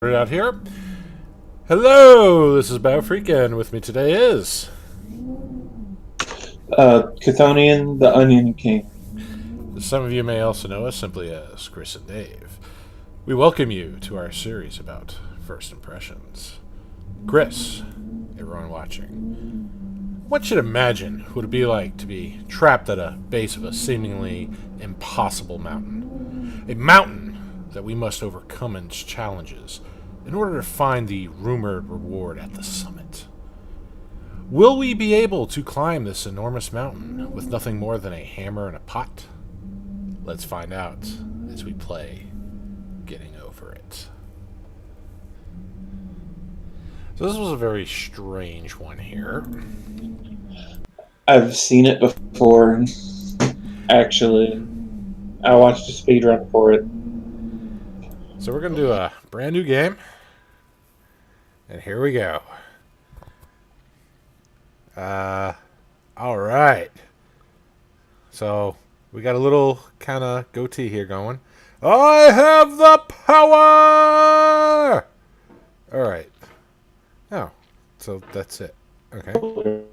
Right out here. Hello, this is BioPhreak, and with me today is Chthonian, the Onion King. some of you may also know us simply as Chris and Dave. We welcome you to our series about first impressions. Chris, everyone watching, what you imagine would it be like to be trapped at a base of a seemingly impossible mountain? A mountain that we must overcome its challenges in order to find the rumored reward at the summit. Will we be able to climb this enormous mountain with nothing more than a hammer and a pot? Let's find out as we play Getting Over It. So this was a very strange one here. I've seen it before, actually. I watched a speedrun for it. So we're going to do a brand new game. And here we go. All right. So we got a little kind of goatee here going. I have the power! All right. Oh, so that's it. Okay. You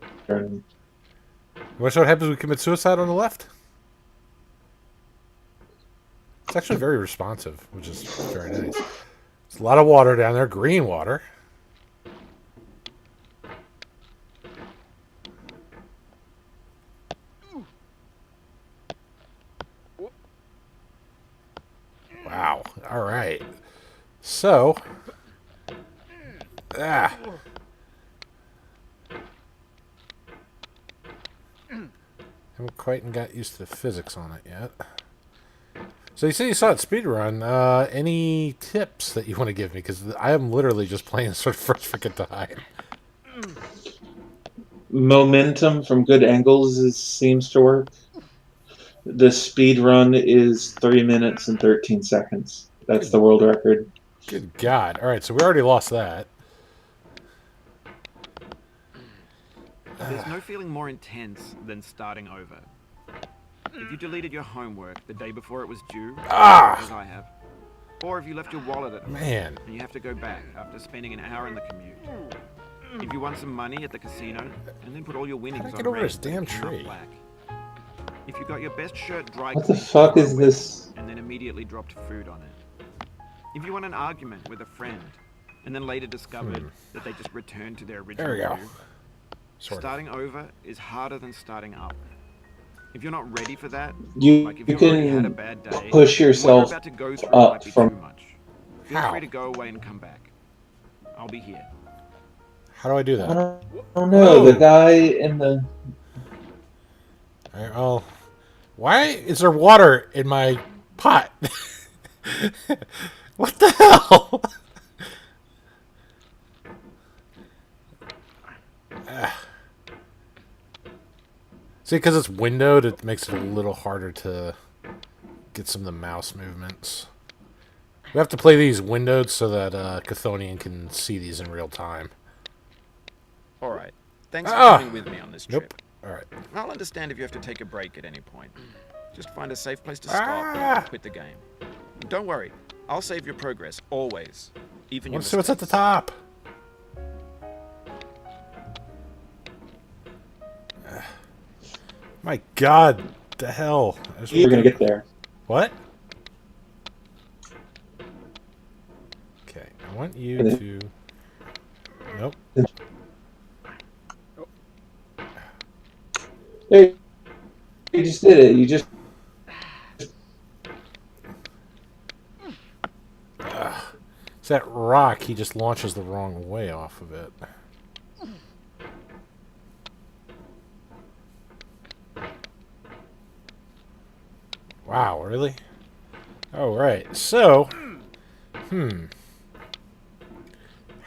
want to know what happens when we commit suicide on the left? It's actually very responsive, which is very nice. There's a lot of water down there, green water. Wow. All right. So, ah. Haven't quite got used to the physics on it yet. So you say you saw it speedrun. Any tips that you want to give me? Because I am literally just playing this for the first freaking time. Momentum from good angles seems to work. The speed run is 3 minutes and 13 seconds. That's the world record. Good God. All right, so we already lost that. There's no feeling more intense than starting over. If you deleted your homework the day before it was due, as I have, or if you left your wallet at home Man. and you have to go back after spending an hour in the commute. If you won some money at the casino and then put all your winnings How'd I on get over red this damn but came up tree? black. If you got your best shirt dry What the cleaned fuck for a is week this? and then immediately dropped food on it. If you won an argument with a friend and then later discovered that they just returned to their original There we go. you. Sort of. Starting over is harder than starting up. If you're not ready for that, You, like if you you've already had a can bad day, push then what you're yourself about to go through up might be from. too much. Feel How? free to go away and come back. I'll be here. How do I do I that? don't know. The guy in the. All right, well, why is there water in my pot? What the hell? See, because it's windowed, it makes it a little harder to get some of the mouse movements. We have to play these windowed so that Chthonian can see these in real time. Alright. Thanks for Ah! coming with me on this Nope. trip. All right. I'll understand if you have to take a break at any point. Just find a safe place to stop Ah! and quit the game. Don't worry. I'll save your progress, always. Even your Let's see what's at the mistakes. top. My God, the hell! You're gonna get there. What? Okay, I want you to. Nope. Hey, you just did it. You just. It's that rock. He just launches the wrong way off of it. Wow, really? Oh, right. So,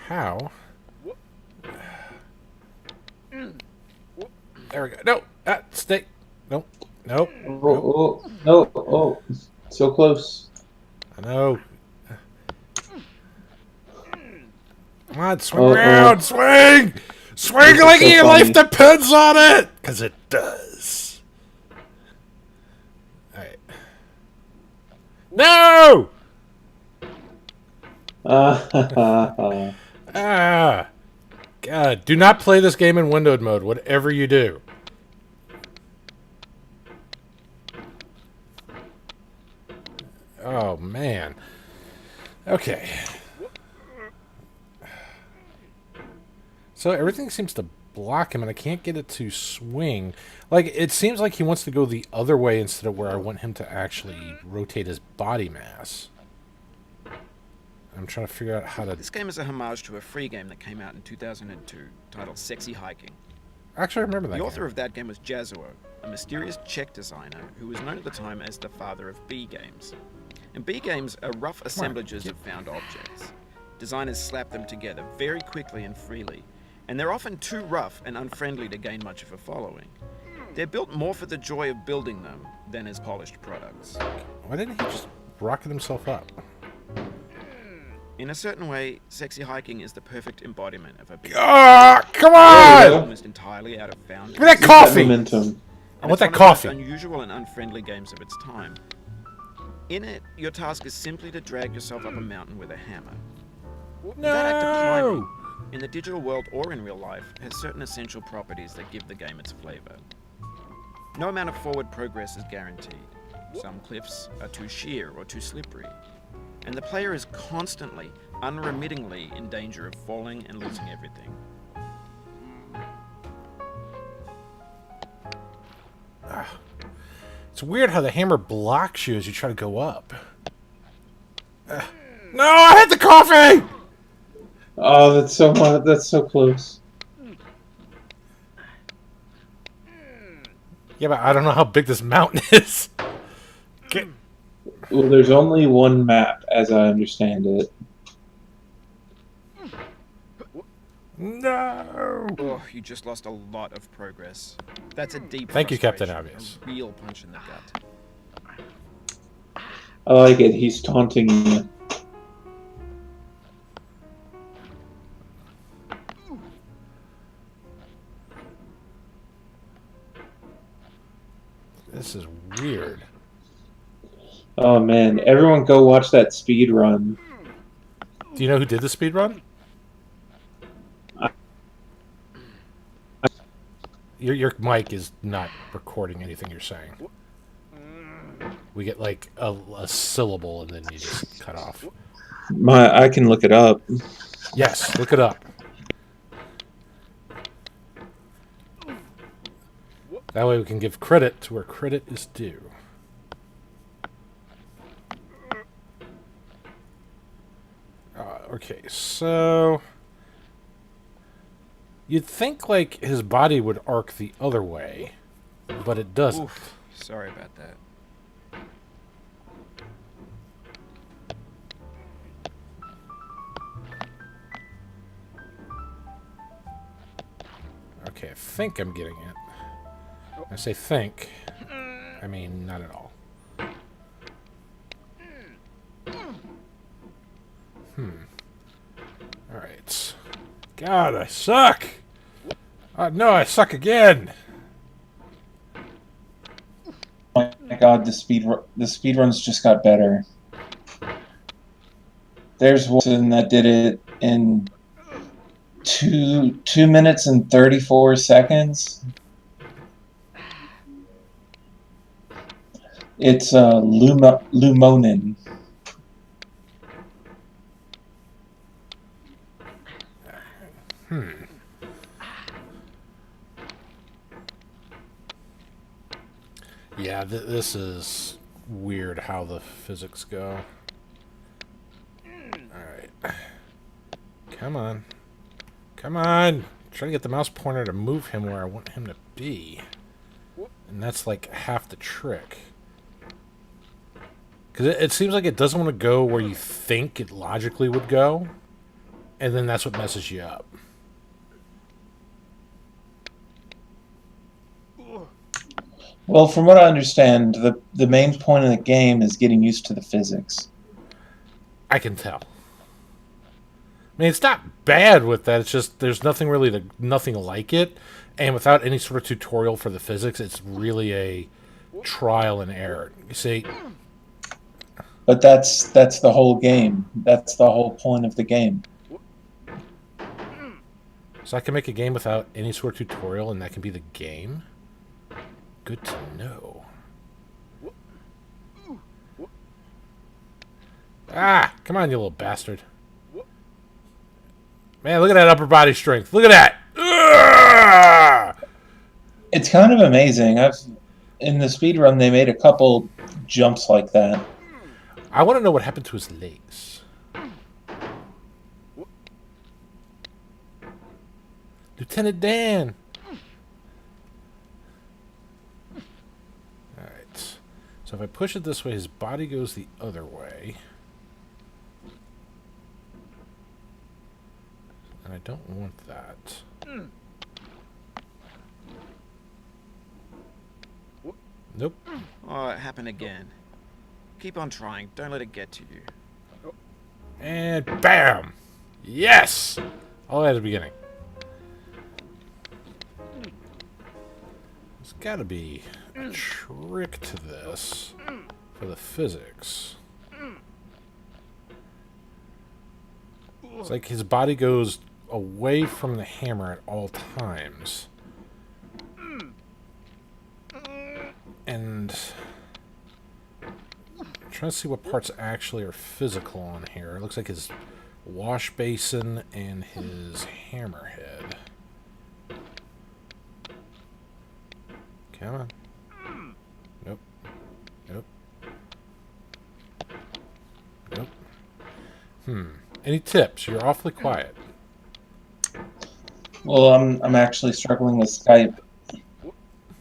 how? There we go. No, stay. Nope. Nope. Nope. Oh, no. Oh, so close. I know. Come on, swing Oh, around, swing! Swing This is like so your funny. life depends on it! Because it does. Alright. No! Ah! God, do not play this game in windowed mode, whatever you do. Oh, man. Okay. So everything seems to block him, and I can't get it to swing. Like, it seems like he wants to go the other way instead of where I want him to actually rotate his body mass. I'm trying to figure out how to... This game is a homage to a free game that came out in 2002 titled Sexy Hiking. Actually, I remember that The author game. of that game was Jazzuo, a mysterious Czech designer who was known at the time as the father of B games. And B games are rough assemblages of found objects. Designers slap them together very quickly and freely, and they're often too rough and unfriendly to gain much of a following. They're built more for the joy of building them than as polished products. Why didn't he just rocket himself up? In a certain way, Sexy Hiking is the perfect embodiment of a B. Ah, come There you on! go. Almost entirely out of found. Give me that Keep coffee! momentum. I want that It's one of the coffee. most unusual and unfriendly games of its time. In it, your task is simply to drag yourself up a mountain with a hammer. That act of climbing, No! in the digital world or in real life, has certain essential properties that give the game its flavor. No amount of forward progress is guaranteed. Some cliffs are too sheer or too slippery, and the player is constantly, unremittingly in danger of falling and losing everything. It's weird how the hammer blocks you as you try to go up. No, I hit the coffee! Oh, that's so much. That's so close. Yeah, but I don't know how big this mountain is. Get... Well, there's only one map, as I understand it. No! Oh, you just lost a lot of progress. That's a deep Thank you, Captain frustration, Obvious. A real punch in the gut. I like it. He's taunting you. This is weird. Oh man, everyone go watch that speed run. Do you know who did the speed run? Your mic is not recording anything you're saying. We get like a syllable and then you just cut off. I can look it up. Yes, look it up. That way we can give credit to where credit is due. Okay, so... You'd think, like, his body would arc the other way, but it doesn't. Oof, sorry about that. Okay, I think I'm getting it. I say think. I mean, not at all. Alright. God, I suck! No, I suck again! Oh my god, the speed runs just got better. There's one that did it in 2 minutes and 34 seconds. It's Lumonin. Yeah, this is weird how the physics go. Alright. Come on. Come on! Try to get the mouse pointer to move him where I want him to be. And that's like half the trick. Because it seems like it doesn't want to go where you think it logically would go. And then that's what messes you up. Well, from what I understand, the main point of the game is getting used to the physics. I can tell. I mean, it's not bad with that. It's just there's nothing really nothing like it. And without any sort of tutorial for the physics, it's really a trial and error. You see... But that's the whole game. That's the whole point of the game. So I can make a game without any sort of tutorial, and that can be the game? Good to know. Ah! Come on, you little bastard. Man, look at that upper body strength. Look at that! Ugh! It's kind of amazing. In the speedrun, they made a couple jumps like that. I want to know what happened to his legs. Lieutenant Dan! Alright. So if I push it this way, his body goes the other way. And I don't want that. Nope. Oh, it happened again. Keep on trying. Don't let it get to you. And bam! Yes! All at the beginning. There's gotta be a trick to this for the physics. It's like his body goes away from the hammer at all times. And I'm trying to see what parts actually are physical on here. It looks like his wash basin and his hammerhead. Come on. Nope. Nope. Nope. Any tips? You're awfully quiet. Well, I'm actually struggling with Skype.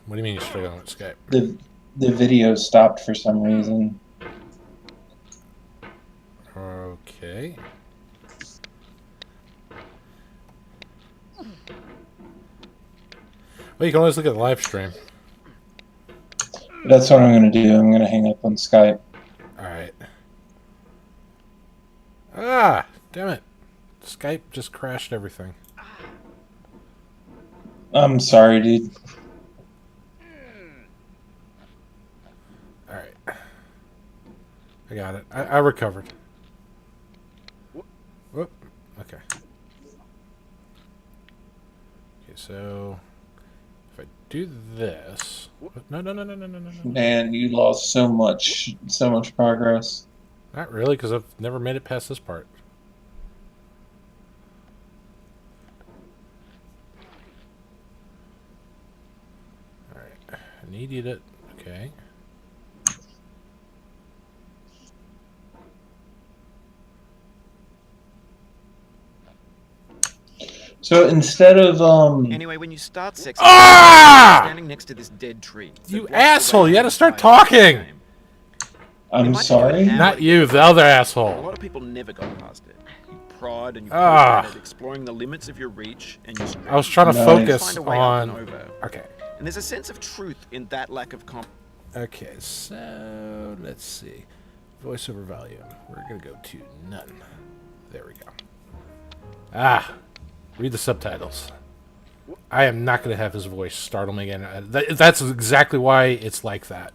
What do you mean you're struggling with Skype? The video stopped for some reason. Okay. Well, you can always look at the live stream. That's what I'm going to do. I'm going to hang up on Skype. Alright. Ah! Damn it. Skype just crashed everything. I'm sorry, dude. Alright. I got it. I recovered. Whoop. Okay. Okay, so if I do this... No. Man, you lost so much progress. Not really, because I've never made it past this part. Alright. I needed it. Okay. So instead of Anyway, when you start sexing, standing next to this dead tree. You asshole! You had to start talking! I'm sorry? Not you, the other A asshole. lot of people never got past it. You prod and you poke at it, exploring the limits of your reach and your strength. I was trying to Nice. focus Find a way up and on... over. Okay. And there's a sense of truth in that lack of Okay, so let's see. Voiceover volume. We're going to go to none. There we go. Ah! Read the subtitles. I am not going to have his voice startle me again. That's exactly why it's like that.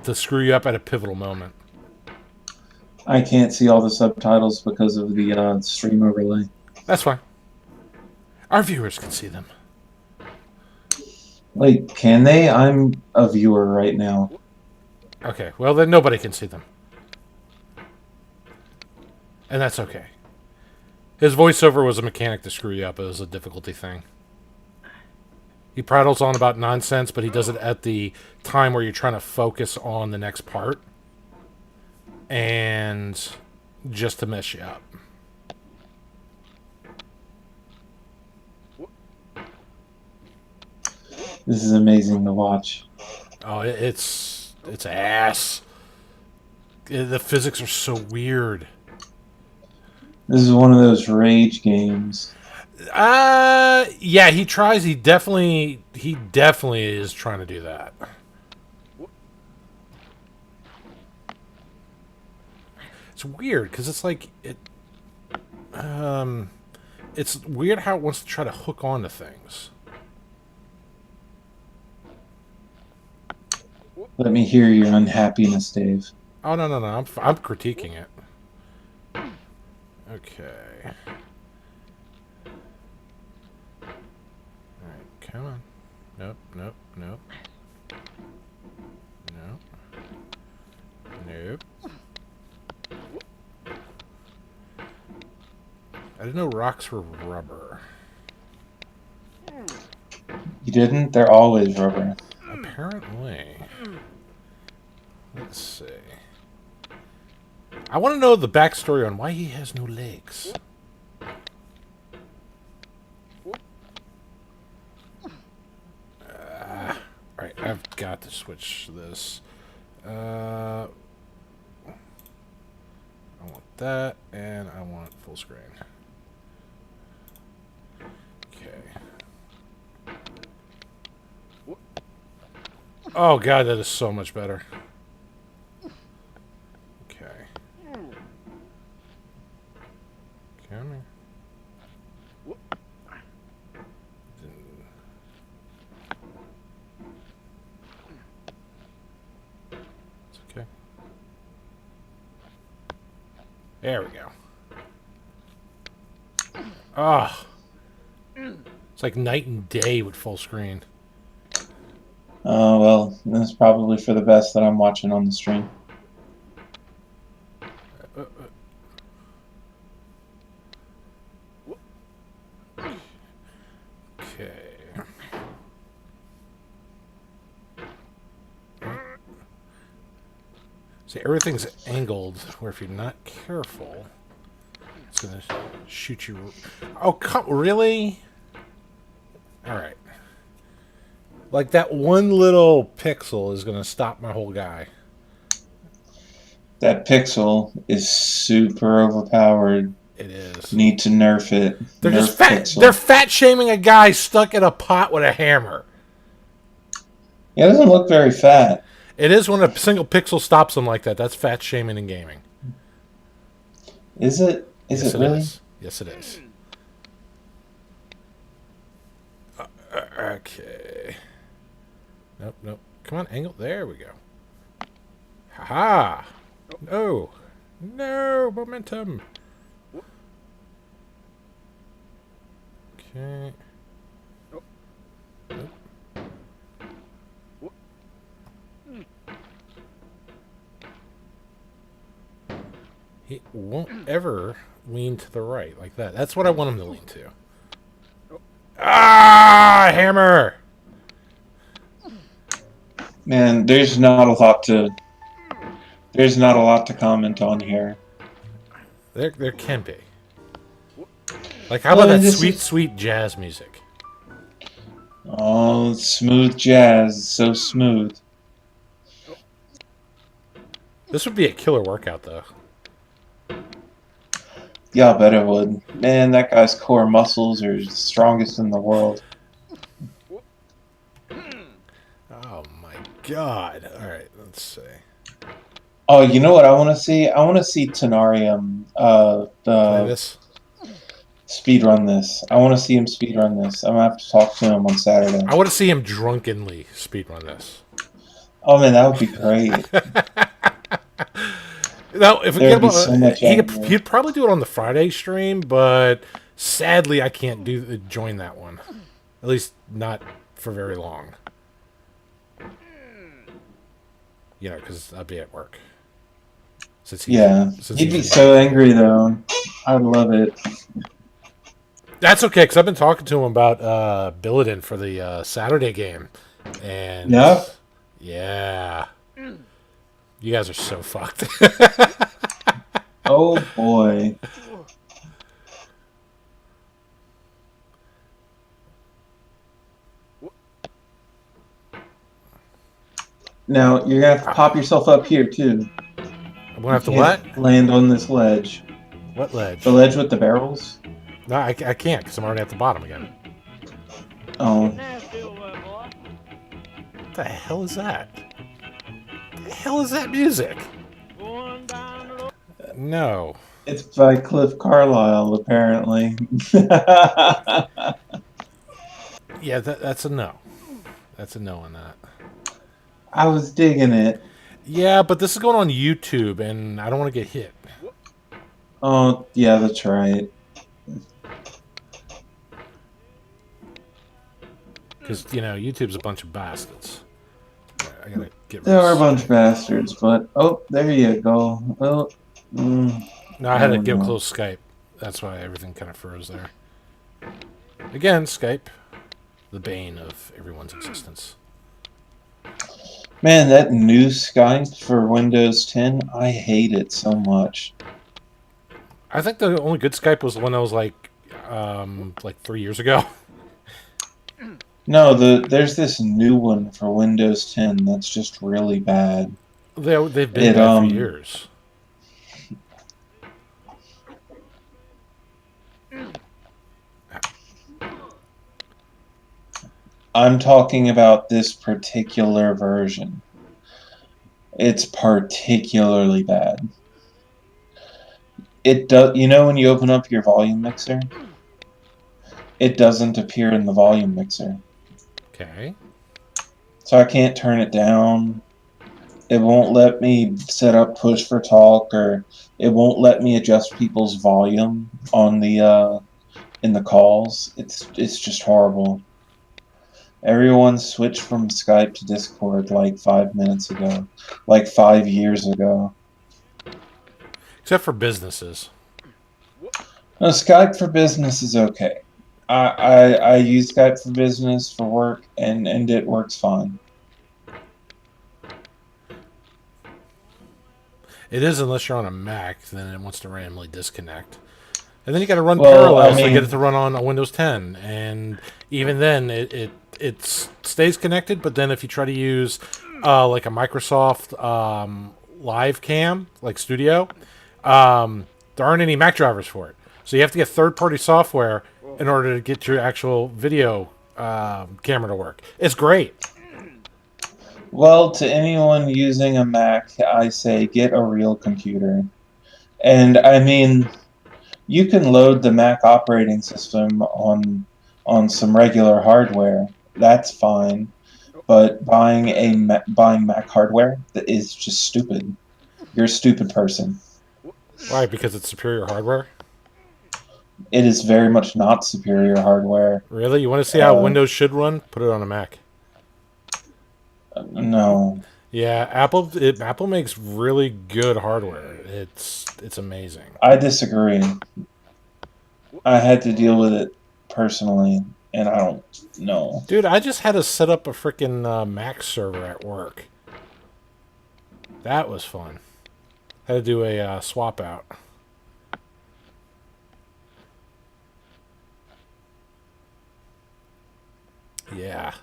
To screw you up at a pivotal moment. I can't see all the subtitles because of the stream overlay. That's fine. Our viewers can see them. Like, can they? I'm a viewer right now. Okay, well then nobody can see them. And that's okay. His voiceover was a mechanic to screw you up. It was a difficulty thing. He prattles on about nonsense, but he does it at the time where you're trying to focus on the next part. And just to mess you up. This is amazing to watch. Oh, it's ass. The physics are so weird. This is one of those rage games. Yeah, he tries. He definitely is trying to do that. It's weird because it's like it's weird how it wants to try to hook onto things. Let me hear your unhappiness, Dave. Oh, no. I'm critiquing it. Okay. Alright, come on. Nope. Nope. I didn't know rocks were rubber. You didn't? They're always rubber. Apparently. Let's see. I want to know the backstory on why he has no legs. Alright, I've got to switch this. I want that, and I want full screen. Okay. Oh god, that is so much better. Okay. Come here. It's okay. There we go. Ah. It's like night and day with full screen. Oh, well, that's probably for the best that I'm watching on the stream. Okay. See, everything's angled where if you're not careful, it's going to shoot you. Oh, come, really? Alright. Like that one little pixel is going to stop my whole guy. That pixel is super overpowered. It is. Need to nerf it. They're nerf just fat. pixel. They're fat shaming a guy stuck in a pot with a hammer. Yeah, it doesn't look very fat. It is when a single pixel stops them like that. That's fat shaming in gaming. Is it? Is it really? Yes, it is. Okay. Nope. Come on, angle. There we go. Ha-ha! No! No! Momentum! Okay. Nope. He won't ever lean to the right like that. That's what I want him to lean to. Ah! Hammer! Man, there's not a lot to comment on here. There can be. Like, how about that sweet jazz music? Oh, smooth jazz, so smooth. This would be a killer workout, though. Yeah, I bet it would. Man, that guy's core muscles are the strongest in the world. Oh my god. Alright, let's see. Oh, you know what I want to see? I want to see Tenarium Play this? speedrun this. I want to see him speedrun this. I'm going to have to talk to him on Saturday. I want to see him drunkenly speedrun this. Oh, man, that would be great. Now, if There'd be so much he'd probably do it on the Friday stream, but sadly I can't join that one. At least not for very long. You know, because I'd be at work. He'd be so angry, though. I'd love it. That's okay, because I've been talking to him about Billiton for the Saturday game. And yeah. You guys are so fucked. Oh, boy. Now, you're going to have to pop yourself up here, too. I'm going to have to what? Land on this ledge. What ledge? The ledge with the barrels? No, I can't, because I'm already at the bottom again. Oh. What the hell is that? What the hell is that music? No. It's by Cliff Carlisle, apparently. Yeah, that's a no. That's a no on that. I was digging it. Yeah, but this is going on YouTube, and I don't want to get hit. Oh, yeah, that's right. Because, YouTube's a bunch of bastards. Right, I gotta get rid There of are a bunch of Skype. bastards, but oh, there you go. Well, No, I had to oh get no. close Skype. That's why everything kind of froze there. Again, Skype, the bane of everyone's existence. Man, that new Skype for Windows 10, I hate it so much. I think the only good Skype was the one that was like 3 years ago. No, there's this new one for Windows 10 that's just really bad. They've been It bad for years. I'm talking about this particular version. It's particularly bad. It does, when you open up your volume mixer, it doesn't appear in the volume mixer. Okay. So I can't turn it down. It won't let me set up push for talk, or it won't let me adjust people's volume on the in the calls. It's just horrible. Everyone switched from Skype to Discord like 5 minutes ago, like 5 years ago. Except for businesses. No, Skype for Business is okay. I use Skype for Business for work, and it works fine. It is unless you're on a Mac, then it wants to randomly disconnect. And then you got to run Well, parallel I to mean- get it to run on a Windows 10. And even then, it stays connected. But then if you try to use like a Microsoft Live Cam, like Studio, there aren't any Mac drivers for it. So you have to get third-party software in order to get your actual video camera to work. It's great. Well, to anyone using a Mac, I say get a real computer. And I mean, you can load the Mac operating system on some regular hardware. That's fine. But buying Mac hardware is just stupid. You're a stupid person. Why? Because it's superior hardware? It is very much not superior hardware. Really? You want to see how Windows should run? Put it on a Mac. No. Yeah, Apple makes really good hardware. It's amazing. I disagree. I had to deal with it personally, and I don't know. Dude, I just had to set up a freaking Mac server at work. That was fun. Had to do a swap out. Yeah.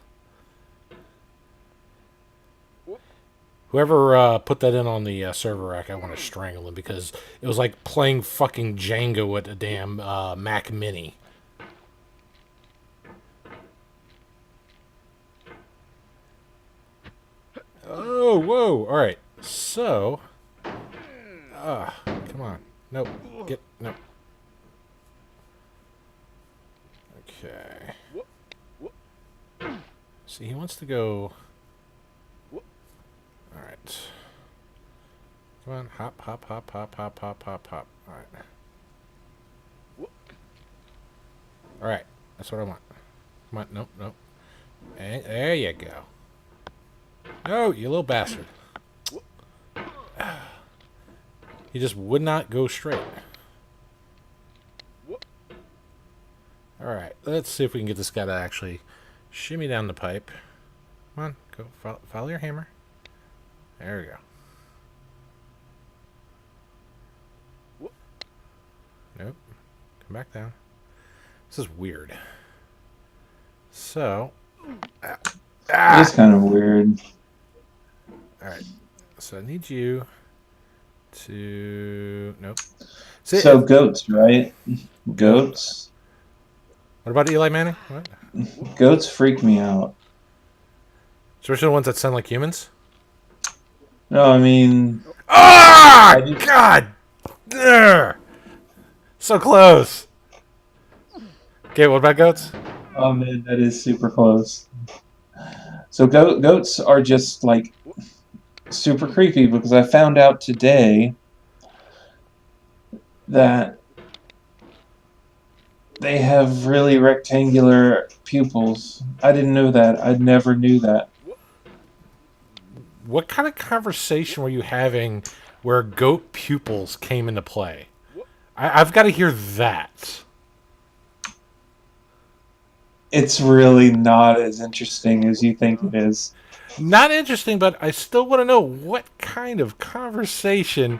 Whoever put that in on the server rack, I want to strangle him because it was like playing fucking Django with a damn Mac Mini. Oh, whoa. All right. So. Come on. Nope. Nope. Okay. See, he wants to go. Alright. Come on. Hop, hop, hop, hop, hop, hop, hop, hop. Alright. Alright. That's what I want. Come on. Nope, nope. And there you go. No, you little bastard. He just would not go straight. Alright. Let's see if we can get this guy to actually shimmy down the pipe. Come on. Go. Follow your hammer. There we go. Nope. Come back down. This is weird. So. It's kind of weird. Alright. So I need you to. Nope. See, So goats, right? Goats. What about Eli Manning? What? Goats freak me out. Especially the ones that sound like humans? No, I mean, Ah! I just- God! Ugh. So close! Okay, what about goats? oh man, that is super close. So goats are just like super creepy because I found out today that they have really rectangular pupils. I didn't know that. I never knew that. What kind of conversation were you having where goat pupils came into play? I've got to hear that. It's really not as interesting as you think it is. Not interesting, but I still want to know what kind of conversation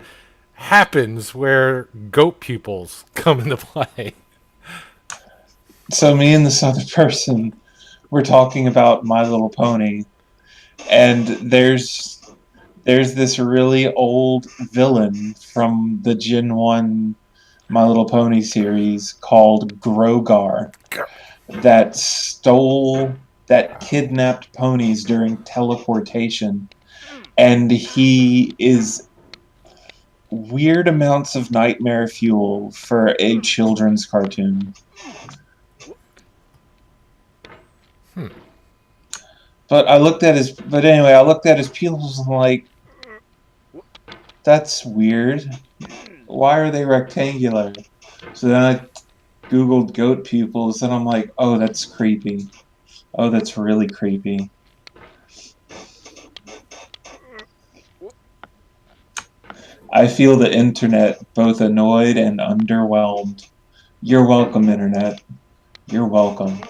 happens where goat pupils come into play. So me and this other person were talking about My Little Pony, and there's this really old villain from the Gen 1 My Little Pony series called Grogar that kidnapped ponies during teleportation, and he is weird amounts of nightmare fuel for a children's cartoon. But I looked at his pupils and I'm like, that's weird. Why are they rectangular? So then I Googled goat pupils and I'm like, oh, that's creepy. Oh, that's really creepy. I feel the internet both annoyed and underwhelmed. You're welcome, internet. You're welcome.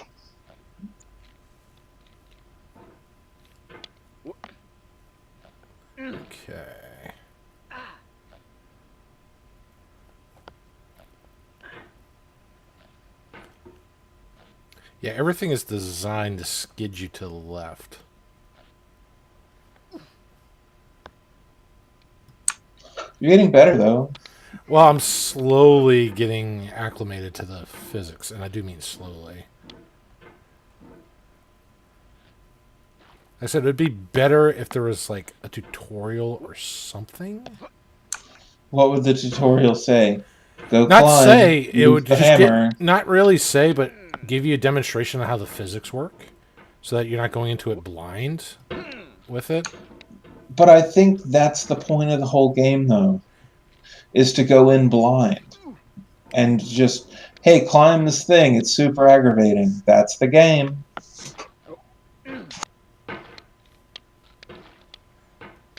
Okay. Yeah, everything is designed to skid you to the left. You're getting better, though. Well, I'm slowly getting acclimated to the physics, and I do mean slowly. I said it'd be better if there was like a tutorial or something. What would the tutorial say? Go Not climb. say, it would the just hammer. not really say, but give you a demonstration of how the physics work, so that you're not going into it blind with it. But I think that's the point of the whole game, though, is to go in blind and just, hey, climb this thing. It's super aggravating. That's the game.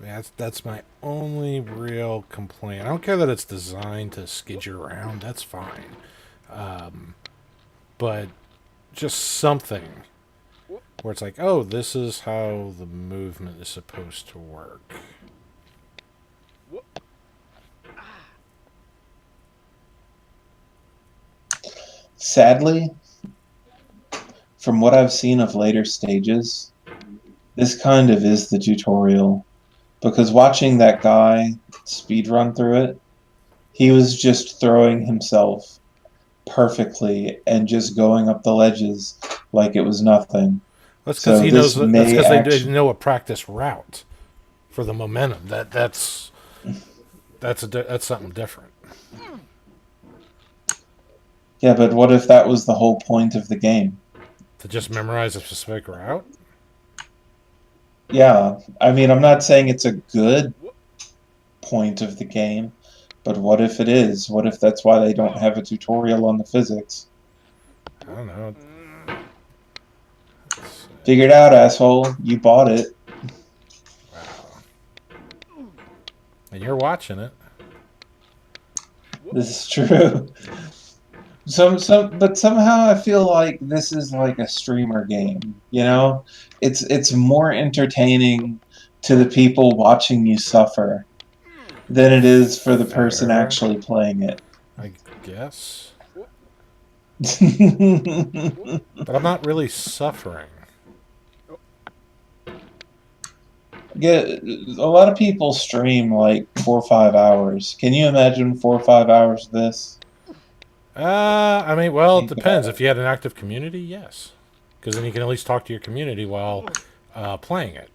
Yeah, that's my only real complaint. I don't care that it's designed to skid you around. That's fine. But just something where it's like, oh, this is how the movement is supposed to work. Sadly, from what I've seen of later stages, this kind of is the tutorial. Because watching that guy speedrun through it, he was just throwing himself perfectly and just going up the ledges like it was nothing. That's because he knows. That's because actually, they know a practice route for the momentum. That's something different. Yeah, but what if that was the whole point of the game? To just memorize a specific route? Yeah, I mean, I'm not saying it's a good point of the game, but what if it is? What if that's why they don't have a tutorial on the physics? I don't know. Figure it out, asshole. You bought it. Wow. And you're watching it. This is true. But somehow I feel like this is like a streamer game. You know, it's more entertaining to the people watching you suffer than it is for the person actually playing it. I guess. But I'm not really suffering. Yeah, a lot of people stream like 4 or 5 hours. Can you imagine 4 or 5 hours of this? I mean, well, it depends. If you had an active community, yes. Because then you can at least talk to your community while playing it.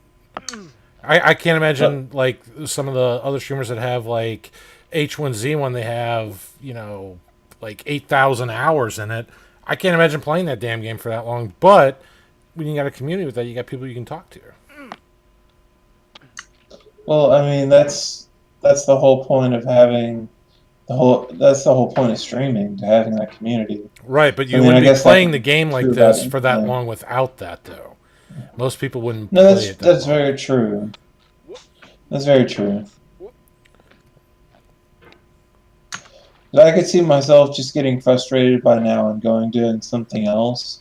I can't imagine, like, some of the other streamers that have, like, H1Z1, they have, you know, like 8,000 hours in it. I can't imagine playing that damn game for that long. But when you got a community with that, you got people you can talk to. Well, I mean, that's the whole point of having that's the whole point of streaming, to having that community. Right, but So, I you mean, wouldn't I be guess that playing could the be game like true about this for that anything. long without that, though. Most people wouldn't No, play it that that's long. very true. That's very true. But I could see myself just getting frustrated by now and going doing something else,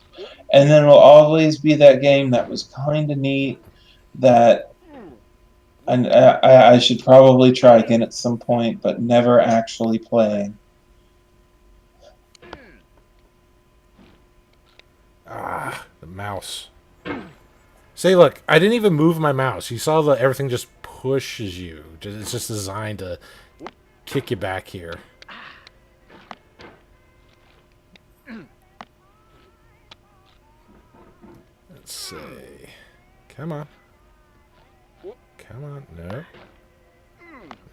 and then it'll always be that game that was kind of neat that I should probably try again at some point, but never actually playing. Ah, the mouse. See, look, I didn't even move my mouse. You saw that everything just pushes you. It's just designed to kick you back here. Let's see. Come on. Come on. No.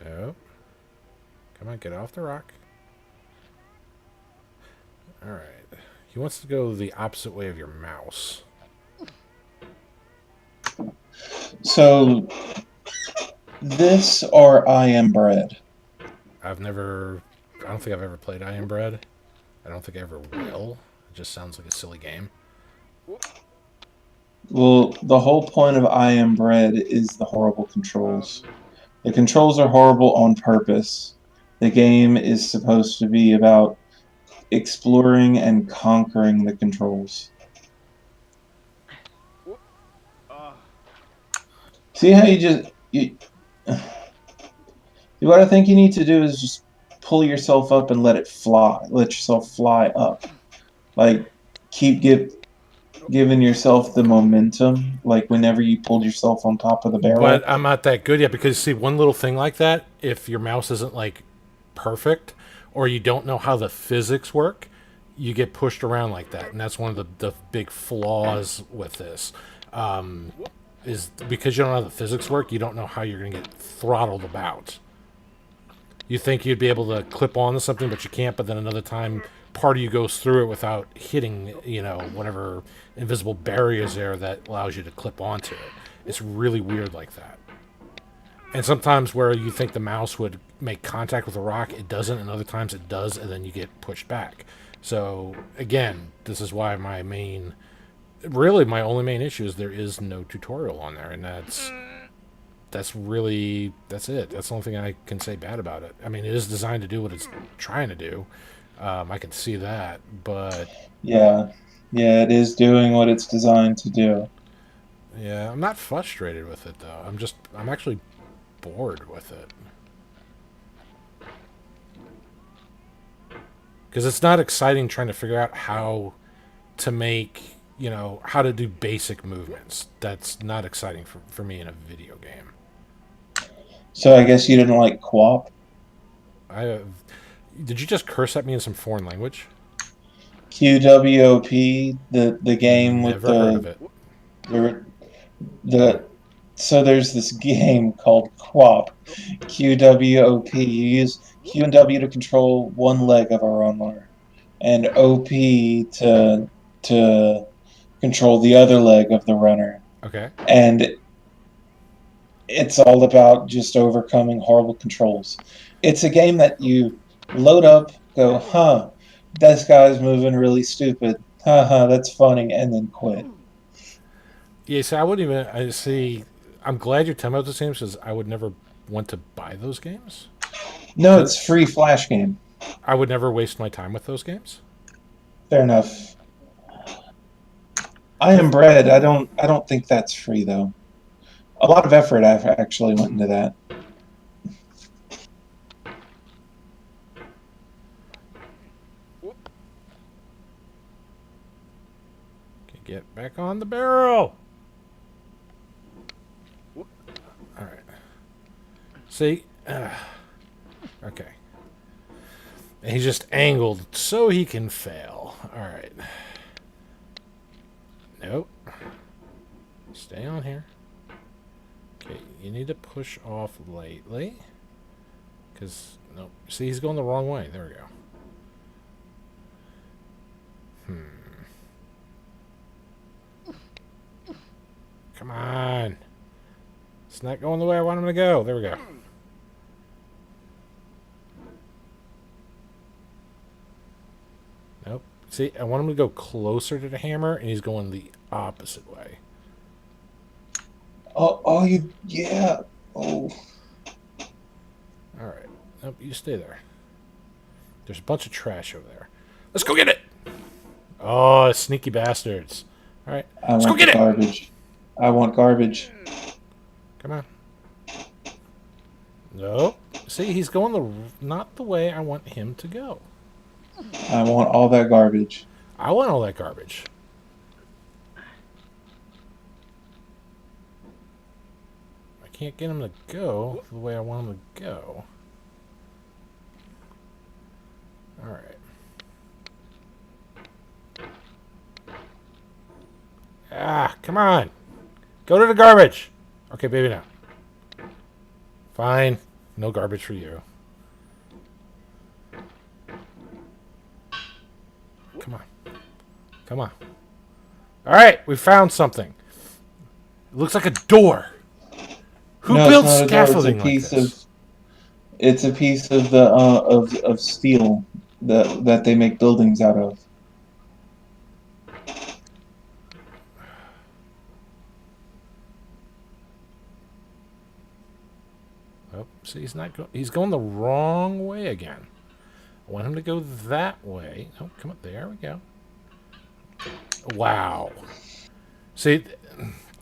No. Come on, get off the rock. Alright. He wants to go the opposite way of your mouse. So, this or I Am Bread? I don't think I've ever played I Am Bread. I don't think I ever will. It just sounds like a silly game. Well, the whole point of I Am Bread is the horrible controls. The controls are horrible on purpose. The game is supposed to be about exploring and conquering the controls. See how what I think you need to do is just pull yourself up and let it fly. Let yourself fly up. Like, giving yourself the momentum, like whenever you pulled yourself on top of the But barrel. I'm not that good yet because, see, one little thing like that, if your mouse isn't, like, perfect or you don't know how the physics work, you get pushed around like that. And that's one of the big flaws with this. Is because you don't know how the physics work, you don't know how you're going to get throttled about. You think you'd be able to clip onto something, but you can't. But then another time, part of you goes through it without hitting, whatever invisible barrier is there that allows you to clip onto it. It's really weird like that. And sometimes where you think the mouse would make contact with a rock, it doesn't, and other times it does, and then you get pushed back. So again, this is why my only main issue is there is no tutorial on there, and that's it. That's the only thing I can say bad about it. I mean, it is designed to do what it's trying to do. I can see that, but Yeah, yeah, it is doing what it's designed to do. yeah, I'm not frustrated with it though. I'm actually bored with it because it's not exciting trying to figure out how to make how to do basic movements. That's not exciting for me in a video game. So I guess you didn't like QWOP? I Did you just curse at me in some foreign language? QWOP, the game with Never heard of it. the the so there's this game called QWOP. QWOP. You use Q and W to control one leg of a runner, and OP to control the other leg of the runner. Okay. And it's all about just overcoming horrible controls. It's a game that you load up, go, huh, this guy's moving really stupid. Haha, that's funny, and then quit. Yeah, see, I wouldn't even. I see. I'm glad you're telling me about those games because I would never want to buy those games. No, it's free Flash game. I would never waste my time with those games. Fair enough. I Am Bread. I don't think that's free though. A lot of effort I've actually went into that. Okay, get back on the barrel. All right. See. Okay. And he's just angled so he can fail. All right. Nope. Stay on here. Okay, you need to push off lightly. Because, nope. See, he's going the wrong way. There we go. Come on. It's not going the way I want him to go. There we go. Nope. See, I want him to go closer to the hammer, and he's going the opposite way. Oh, yeah. Oh. All right. Nope, you stay there. There's a bunch of trash over there. Let's go get it. Oh, sneaky bastards. All right. Let's go get it. Garbage. I want garbage. Come on. Nope. See, he's going not the way I want him to go. I want all that garbage. I want all that garbage. I can't get him to go the way I want him to go. All right. Ah, come on. Go to the garbage. Okay, baby, now. Fine. No garbage for you. Come on. Come on. All right, we found something. It looks like a door. Who built scaffolding like this? It's a piece of the of steel that they make buildings out of. Oh, see, he's going the wrong way again. I want him to go that way. Oh, come on. There we go. Wow. See,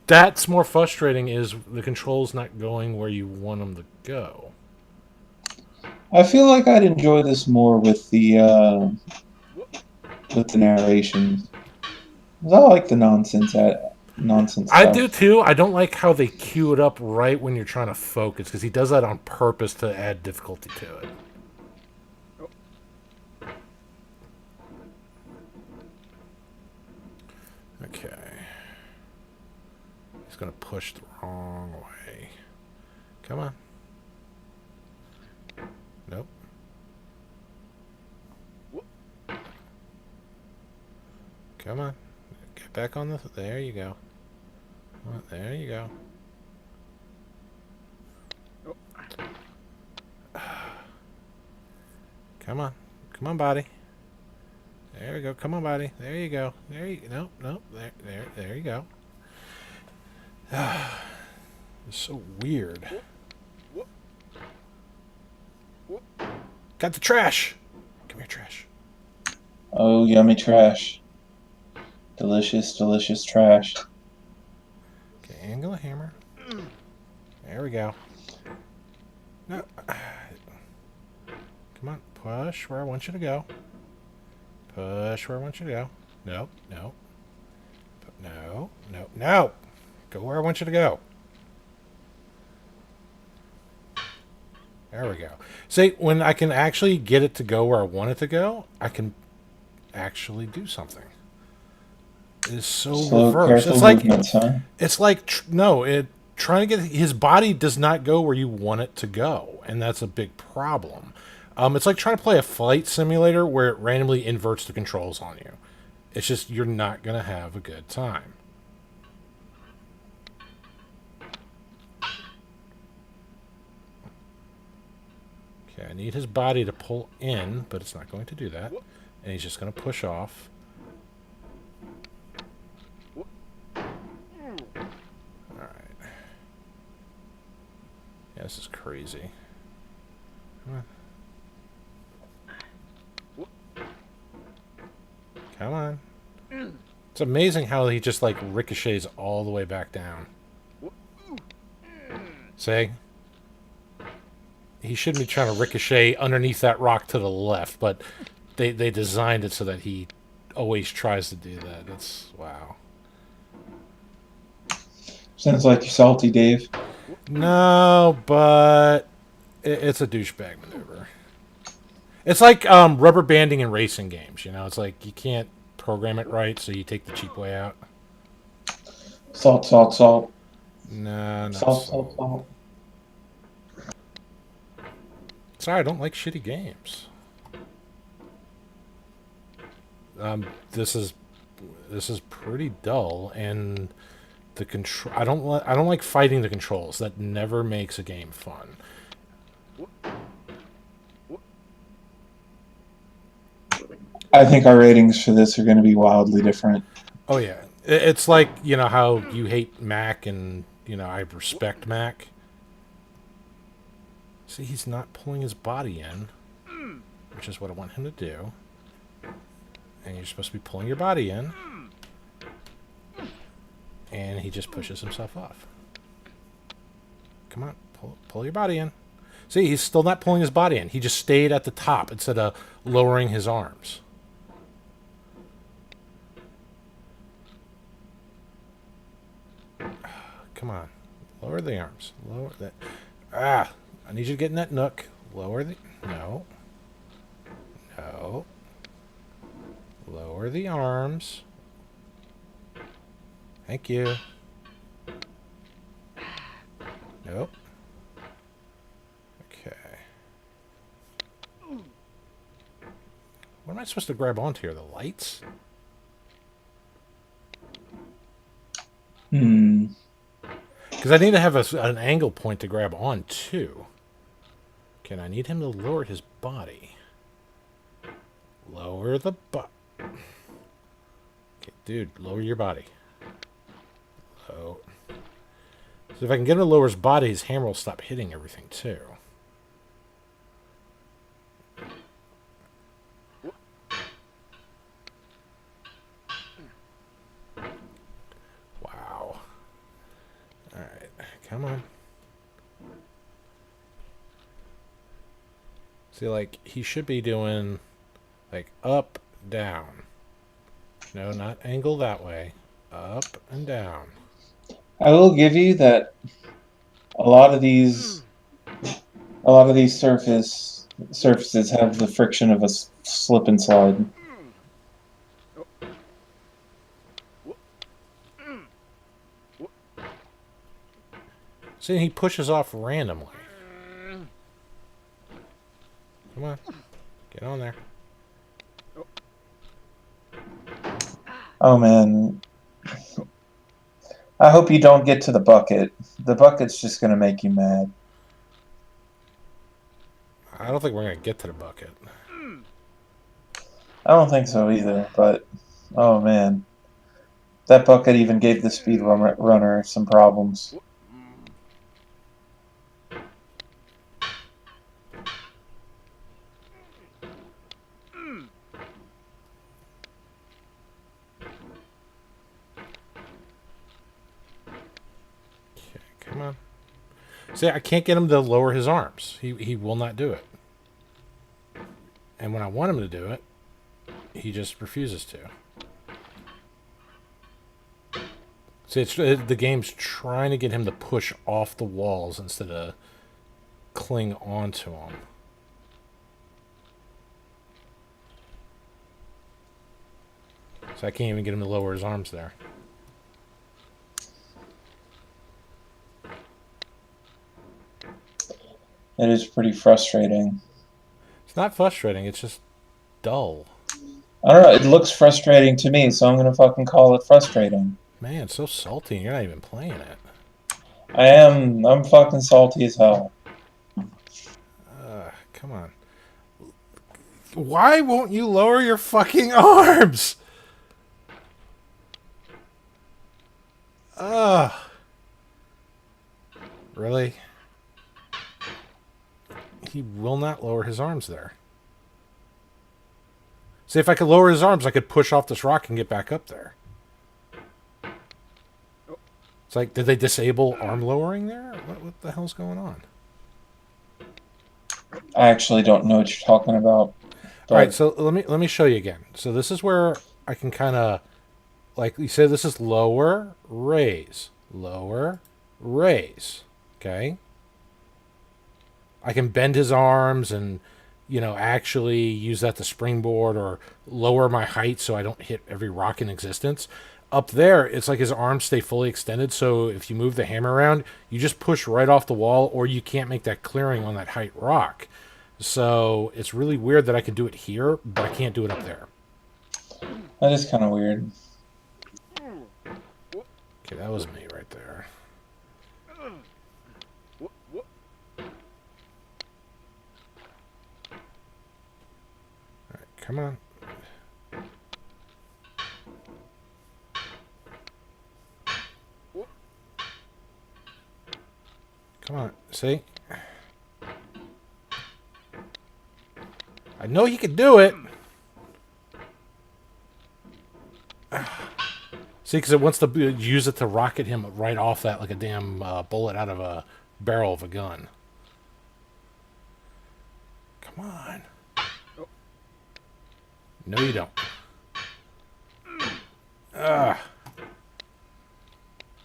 that's more frustrating is the control's not going where you want them to go. I feel like I'd enjoy this more with the narration. I like the nonsense stuff. I do too. I don't like how they cue it up right when you're trying to focus, because he does that on purpose to add difficulty to it. Okay. He's going to push the wrong way. Come on. Nope. Come on. Get back on the... There you go. There you go. Come on. Come on, body. There we go. Come on, body. There you go. There you... Nope, nope. There you go. It's so weird. Got the trash. Come here, trash. Oh, yummy trash. Delicious, delicious trash. Okay, angle a hammer. There we go. No. Come on, push where I want you to go. Push where I want you to go. No, no. No, no, no. Go where I want you to go. There we go. See, when I can actually get it to go where I want it to go, I can actually do something. It is so reversed. It's like movements, huh? it's like trying to get his body does not go where you want it to go, and that's a big problem. It's like trying to play a flight simulator where it randomly inverts the controls on you. It's just you're not gonna have a good time. Okay, I need his body to pull in, but it's not going to do that. And he's just going to push off. Alright. Yeah, this is crazy. Come on. It's amazing how he just, like, ricochets all the way back down. See? He shouldn't be trying to ricochet underneath that rock to the left, but they designed it so that he always tries to do that. That's wow. Sounds like you're salty, Dave. No, but it's a douchebag maneuver. It's like rubber banding in racing games. You know, it's like you can't program it right, so you take the cheap way out. Salt, salt, salt. No, not Salt, salt, salt. Sorry, I don't like shitty games. This is pretty dull, and the control. I don't like fighting the controls. That never makes a game fun. I think our ratings for this are going to be wildly different. Oh yeah, it's like, you know how you hate Mac and, you know, I respect Mac. See, he's not pulling his body in, which is what I want him to do. And you're supposed to be pulling your body in. And he just pushes himself off. Come on, pull your body in. See, he's still not pulling his body in. He just stayed at the top instead of lowering his arms. Come on. Lower the arms. Lower that. Ah, I need you to get in that nook. Lower the... No. No. Lower the arms. Thank you. Nope. Okay. What am I supposed to grab onto here? The lights? Because I need to have an angle point to grab on to. Okay, I need him to lower his body. Lower the butt. Okay, dude, lower your body. Low. So if I can get him to lower his body, his hammer will stop hitting everything too. Wow. Alright, come on. See, like, he should be doing, like, up, down. No, not angle that way. Up and down. I will give you that a lot of these surfaces have the friction of a slip and slide. See, he pushes off randomly. Come on. Get on there. Oh man. I hope you don't get to the bucket. The bucket's just going to make you mad. I don't think we're going to get to the bucket. I don't think so either, but oh man. That bucket even gave the speed runner some problems. Come on. See, I can't get him to lower his arms. He will not do it. And when I want him to do it, he just refuses to. See, the game's trying to get him to push off the walls instead of cling onto them. So I can't even get him to lower his arms there. It is pretty frustrating. It's not frustrating, it's just dull. I don't know, it looks frustrating to me, so I'm going to fucking call it frustrating. Man, it's so salty and you're not even playing it. I'm fucking salty as hell. Come on. Why won't you lower your fucking arms? Really? He will not lower his arms there. See, if I could lower his arms, I could push off this rock and get back up there. It's like, did they disable arm lowering there? What the hell's going on? I actually don't know what you're talking about. All right, so let me show you again. So this is where I can kind of, like you said, this is lower, raise, okay? I can bend his arms and, you know, actually use that to springboard or lower my height so I don't hit every rock in existence. Up there, it's like his arms stay fully extended, so if you move the hammer around, you just push right off the wall, or you can't make that clearing on that height rock. So it's really weird that I can do it here, but I can't do it up there. That is kind of weird. Okay, Okay, that was me right there. Alright, come on. Come on, see? I know you can do it! See, because it wants to use it to rocket him right off that like a damn bullet out of a barrel of a gun. Come on. No, you don't. Ugh.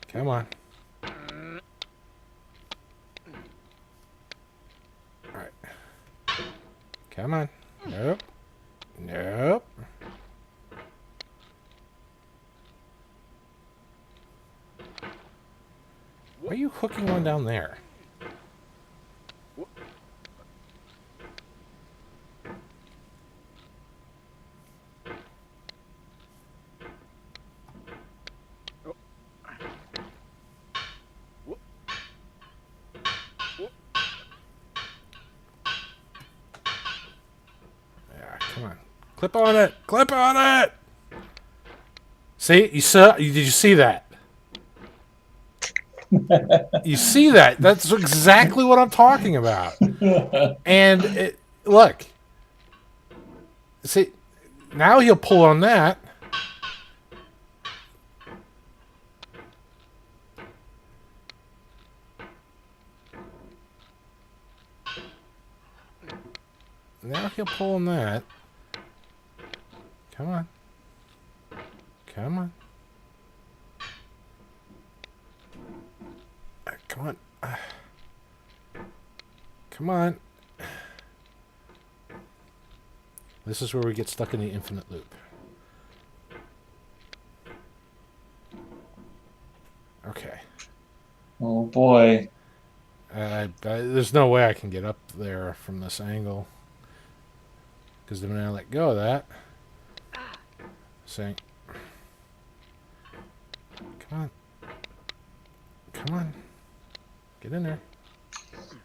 Come on. Alright. Come on. Nope. Nope. Why are you hooking one down there? Yeah, come on. Clip on it! Clip on it! See? You saw? Did you see that? You see that? That's exactly what I'm talking about. And look. See, now he'll pull on that. Now he'll pull on that. Come on. Come on. Come on. Come on. This is where we get stuck in the infinite loop. Okay. Oh boy. There's no way I can get up there from this angle. Because the minute I let go of that... See? Come on. Come on. Get in there.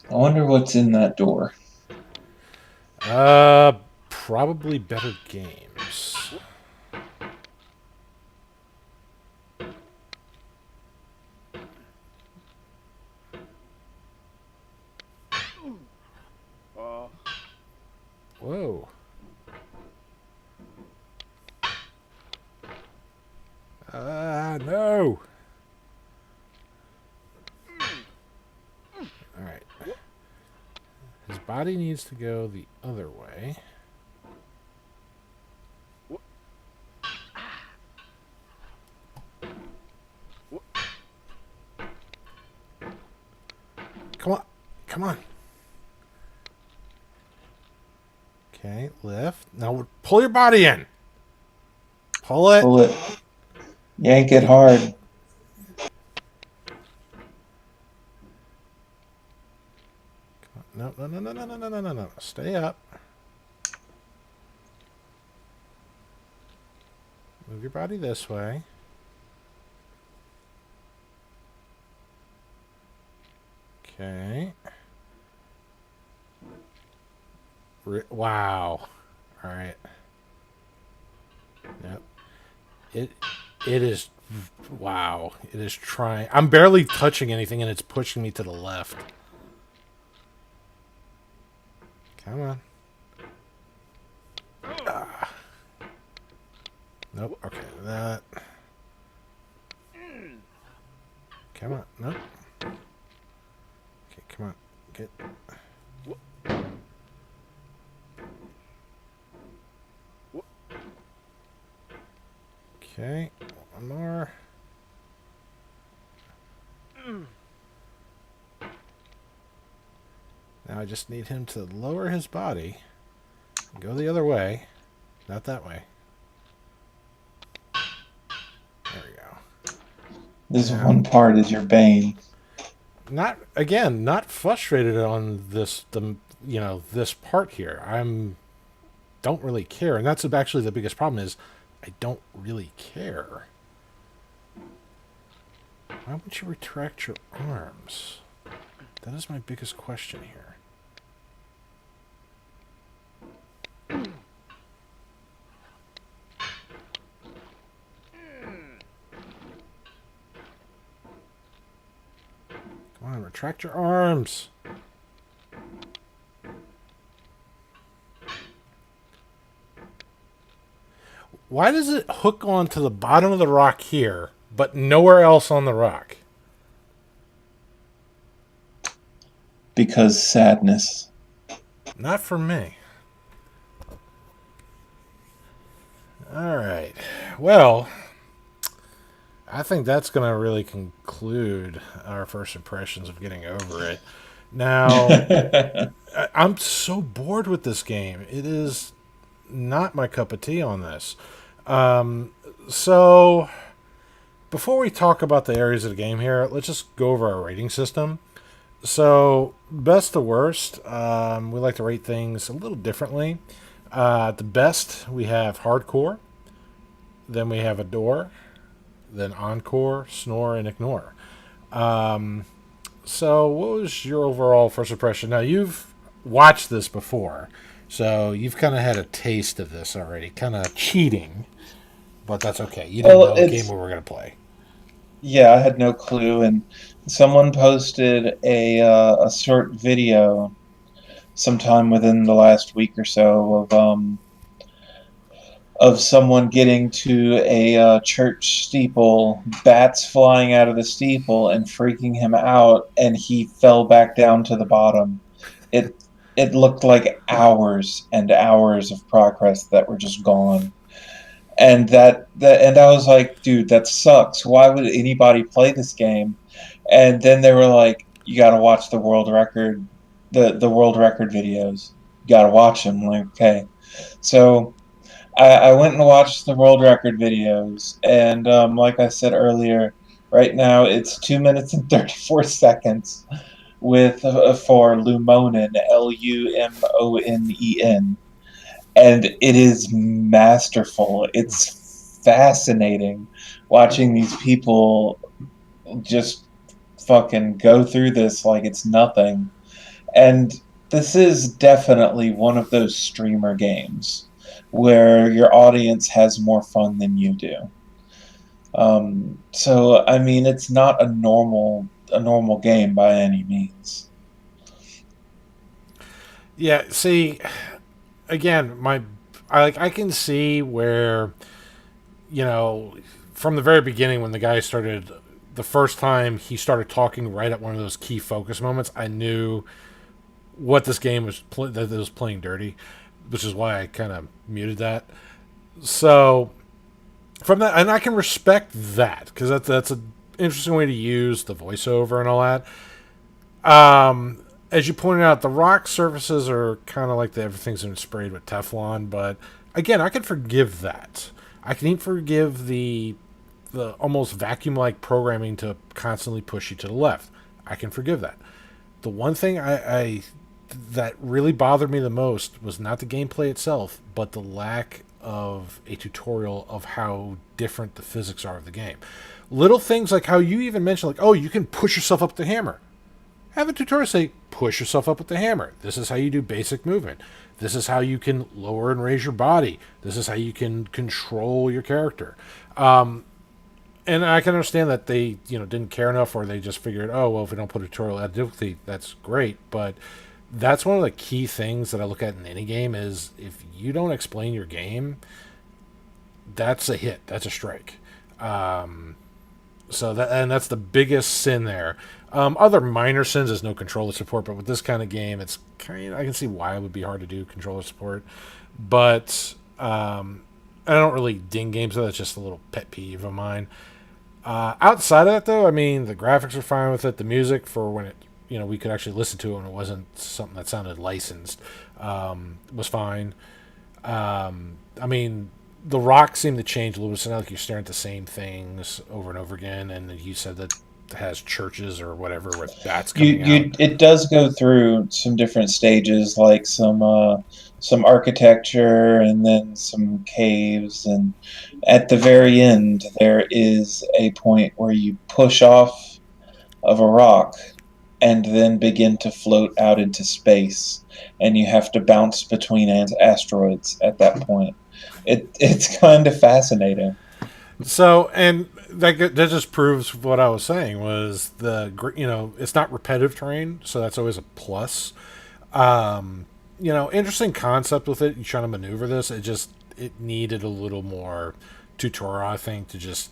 I wonder what's in that door. Probably better games. Whoa. No. Alright. His body needs to go the other way. Come on. Come on. Okay, lift. Now pull your body in. Pull it. Pull it. Yank it hard. No, no, no, no, no, no, no, no, no, no. Stay up. Move your body this way. Okay. Wow. All right. Yep. It is. Wow. It is trying. I'm barely touching anything, and it's pushing me to the left. Come on. Ah. Nope. Okay. That. Come on. Nope. Okay. Come on. Get. Okay. One more. Now I just need him to lower his body. Go the other way. Not that way. There we go. This one part is your bane. Not frustrated on this this part here. Don't really care, and that's actually the biggest problem is I don't really care. Why would you retract your arms? That is my biggest question here. Come on, retract your arms. Why does it hook onto the bottom of the rock here, but nowhere else on the rock? Because sadness. Not for me. All right. Well, I think that's going to really conclude our first impressions of getting over it. Now, I'm so bored with this game. It is not my cup of tea on this. So, before we talk about the areas of the game here, let's just go over our rating system. So, best to worst, we like to rate things a little differently. The best, we have hardcore, then we have adore, then encore, snore, and ignore. So, what was your overall first impression? Now, you've watched this before, so you've kind of had a taste of this already, kind of cheating, but that's okay. You didn't know what game we were going to play. Yeah, I had no clue, and someone posted a short video sometime within the last week or so of someone getting to a church steeple, bats flying out of the steeple and freaking him out, and he fell back down to the bottom. It looked like hours and hours of progress that were just gone. And and I was like, dude, that sucks. Why would anybody play this game? And then they were like, you got to watch the world record, the world record videos. You got to watch them. I'm like, okay. So I went and watched the world record videos, and like I said earlier, right now it's 2 minutes and 34 seconds with for Lumonen, Lumonen. And it is masterful. It's fascinating watching these people just fucking go through this like it's nothing. And this is definitely one of those streamer games where your audience has more fun than you do. So I mean, it's not a normal game by any means. Yeah, see, again, I can see where, from the very beginning when the guy started, the first time he started talking right at one of those key focus moments, I knew what this game was that it was playing dirty, which is why I kind of muted that. So from that, and I can respect that because that's an interesting way to use the voiceover and all that. As you pointed out, the rock surfaces are kind of like everything's been sprayed with Teflon, but again, I can forgive that. I can even forgive the almost vacuum-like programming to constantly push you to the left. I can forgive that. The one thing I that really bothered me the most was not the gameplay itself, but the lack of a tutorial of how different the physics are of the game. Little things like how you even mentioned, like, oh, you can push yourself up with the hammer. Have a tutorial say, push yourself up with the hammer. This is how you do basic movement. This is how you can lower and raise your body. This is how you can control your character. And I can understand that they, didn't care enough, or they just figured, oh, well, if we don't put a tutorial at difficulty, that's great. But that's one of the key things that I look at in any game is if you don't explain your game, that's a hit. That's a strike. That's the biggest sin there. Other minor sins is no controller support, but with this kind of game, I can see why it would be hard to do controller support. But I don't really ding games, so that's just a little pet peeve of mine. Outside of that, though, I mean, the graphics are fine with it. The music, for when it, we could actually listen to it when it wasn't something that sounded licensed, was fine. I mean, the rocks seem to change a little bit. It's not like you're staring at the same things over and over again. And you said that has churches or whatever with bats coming out. It does go through some different stages, like some architecture and then some caves, and at the very end there is a point where you push off of a rock and then begin to float out into space, and you have to bounce between asteroids at that point. It's kind of fascinating. So, and that just proves what I was saying was it's not repetitive terrain, so that's always a plus. Interesting concept with it. You're trying to maneuver this. It needed a little more tutorial, I think, to just,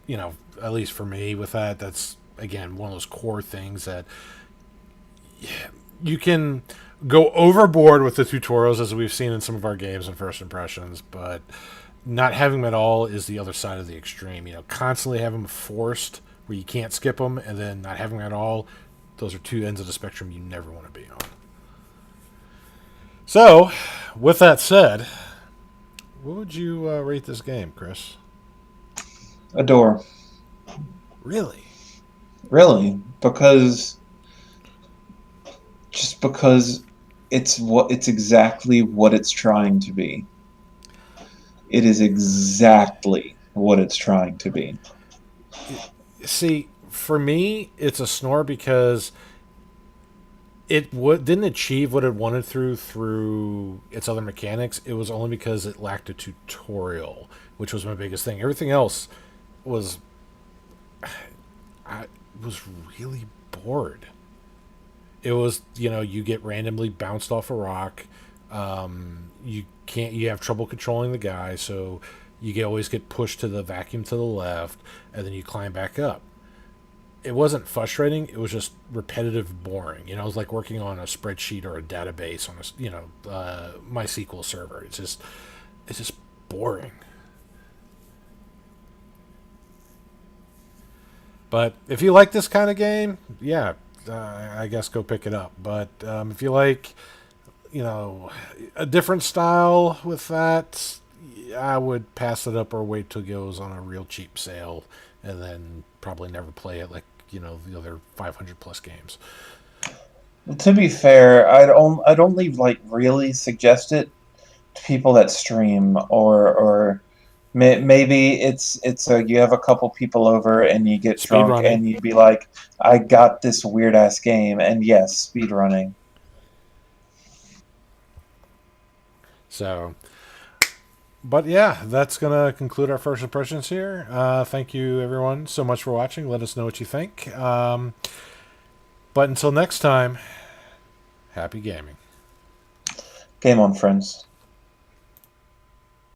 at least for me with that. That's again one of those core things that you can go overboard with the tutorials, as we've seen in some of our games and first impressions, but not having them at all is the other side of the extreme. Constantly having them forced where you can't skip them, and then not having them at all. Those are two ends of the spectrum you never want to be on. So, with that said, what would you rate this game, Chris? Adore. Really? Really, because it's exactly what it's trying to be. It is exactly what it's trying to be. See, for me, it's a snore because it didn't achieve what it wanted through its other mechanics. It was only because it lacked a tutorial, which was my biggest thing. Everything else was... I was really bored. It was, you get randomly bounced off a rock. You have trouble controlling the guy, so you always get pushed to the vacuum to the left, and then you climb back up. It wasn't frustrating. It was just repetitive, boring. It was like working on a spreadsheet or a database on a MySQL server. It's just boring. But if you like this kind of game, yeah, I guess go pick it up. But if you like, a different style with that, I would pass it up or wait till it goes on a real cheap sale, and then probably never play it like the other 500 plus games. To be fair, I'd only really suggest it to people that stream or maybe it's you have a couple people over and you get drunk and you'd be like, I got this weird ass game, and yes, speed running. So, but yeah, that's gonna conclude our first impressions here. Thank you everyone so much for watching. Let us know what you think. But until next time, happy gaming. Game on, friends.